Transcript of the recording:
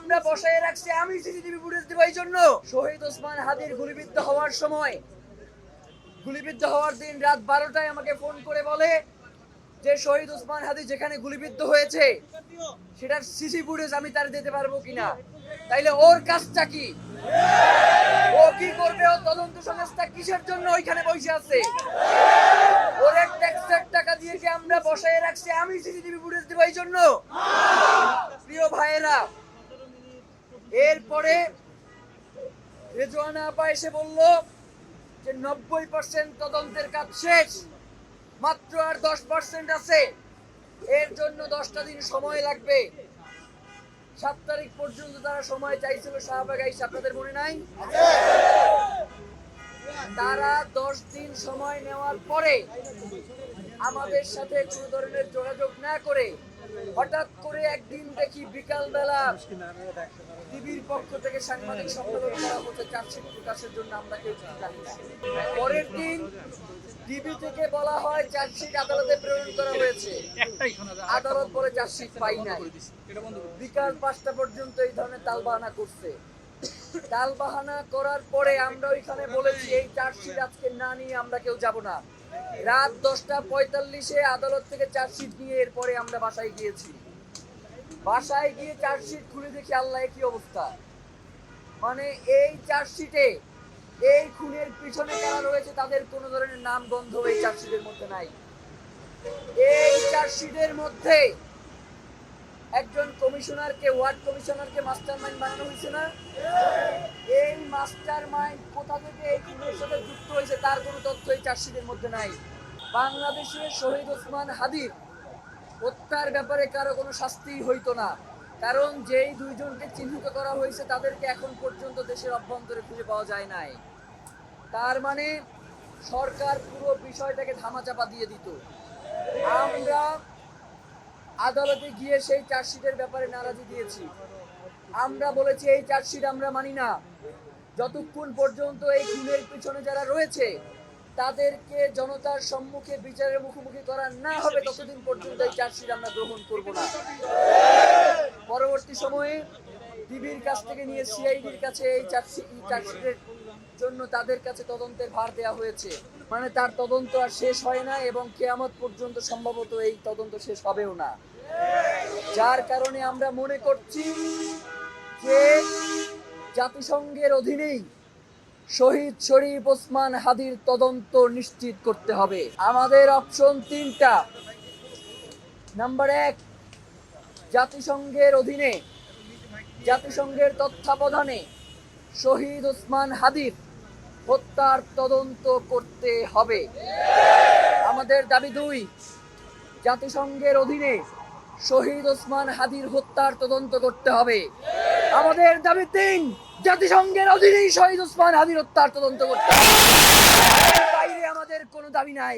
আমরা বসায় রাখছি, আমি সিসিটিভি ফুটেজ দিব এই জন্য। শহীদ ওসমান হাদির গুলিবিদ্ধ হওয়ার সময়, গুলিবিদ্ধ হওয়ার দিন রাত 12টায় আমাকে ফোন করে বলে যে শহীদ ওসমান হাদি যেখানে গুলিবিদ্ধ হয়েছে সেটার সিসি ফুটেজ আমি তার দিতে পারবো কিনা। তাইলে ওর কাজটা কি, ও কি করবে? ও তদন্ত সংস্থা কিসের জন্য ওইখানে বসে আছে? ওর এক ট্যাক্সের টাকা দিয়ে কি আমরা বসায় রাখছি, আমি সিসিটিভি ফুটেজ দিব এই জন্য? প্রিয় ভাইয়েরা, এরপরে রেজওয়ানা আপা এসে বলল যে 90% তদন্তের কাজ শেষ, মাত্র আর 10% আছে, এর জন্য 10টা দিন সময় লাগবে। 7 তারিখ পর্যন্ত তারা সময় চাইছিল শাহবাগ আইসা, আপনাদের মনে নাই? তারা 10 দিন সময় নেওয়ার পরে আমাদের সাথে কোনো ধরনের যোগাযোগ না করে হঠাৎ করে একদিন দেখি বিকালবেলা টিভির পক্ষ থেকে সাংবাদিক সম্মেলন করা হচ্ছে চার্জশিট প্রকাশের জন্য, আমরা কেউ কিছু জানি না। পরের দিন টিভি থেকে বলা হয় চার্জশিট আদালতে প্রেরণ করা হয়েছে, আদালত বলে চার্জশিট পাই নাই। বিকাল 5টা পর্যন্ত এই ধরনের তালবাহানা করছে। তালবাহানা করার পরে আমরা ওইখানে বলেছি এই চার্জশিট আজকে না নিয়ে আমরা কেউ যাব না। রাত 10:45-এ আদালত থেকে চার্জশিট নিয়ে এরপরে আমরা বাসায় গিয়েছি। বাসায় গিয়ে চার্জশিট খুলে দেখি আল্লাহ কি অবস্থা, মানে এই চার্জশিটে এই খুনের পিছনে কারা রয়েছে তাদের কোনো ধরনের নাম গন্ধ এই চার্জশিটের মধ্যে নাই। এই চার্জশিটের মধ্যে একজন কমিশনারকে, ওয়ার্ড কমিশনারকে মাস্টারমাইন্ড বানানো হয়েছে না? এই মাস্টারমাইন্ড কোথা থেকে এই খুনের সাথে যুক্ত হয়েছে তার কোনো তথ্য এই চার্জশিটের মধ্যে নাই। বাংলাদেশের শহীদ ওসমান হাদির হত্যার ব্যাপারে কারো কোনো শাস্তি হইতো না, কারণ যেই দুইজনকে চিহ্নিত করা হয়েছে তাদেরকে এখন পর্যন্ত দেশের অভ্যন্তরে খুঁজে পাওয়া যায় নাই। তার মানে সরকার পুরো বিষয়টাকে ধামাচাপা দিয়ে দিত। আমরা আদালতে গিয়ে সেই চার্জশিটের ব্যাপারে নারাজি দিয়েছি। আমরা বলেছি এই চার্জশিট আমরা মানি না, যতক্ষণ পর্যন্ত এই খুনের পিছনে যারা রয়েছে তাদেরকে জনতার সম্মুখে বিচারের মুখোমুখি করা না হবে ততদিন পর্যন্ত এই চার্জশিট আমরা গ্রহণ করব না। পরবর্তী সময়ে ডিবির কাছ থেকে নিয়ে সিআইডির কাছে এই চার্জশিটের জন্য তাদের কাছে তদন্তের ভার দেওয়া হয়েছে, মানে তার তদন্ত আর শেষ হয় না এবং কিয়ামত পর্যন্ত সম্ভবত এই তদন্ত শেষ হবেও না। যার কারণে আমরা মনে করছি যে জাতিসংঘের অধীনেই শহীদ শরীফ ওসমান হাদির তদন্ত নিশ্চিত করতে হবে। আমাদের অপশন 3টা। নাম্বার 1, জাতিসংঘের অধীনে, জাতিসংঘের তত্ত্বাবধানে শহীদ ওসমান হাদির হত্যার তদন্ত করতে হবে। আমাদের দাবি 2, জাতিসংঘের অধীনে শহীদ ওসমান হাদির হত্যার তদন্ত করতে হবে। আমাদের দাবি 3, জাতিসংঘের অধীনেই শহীদ ওসমান হাদির হত্যার তদন্ত করতে হবে। বাইরে আমাদের কোনো দাবি নাই।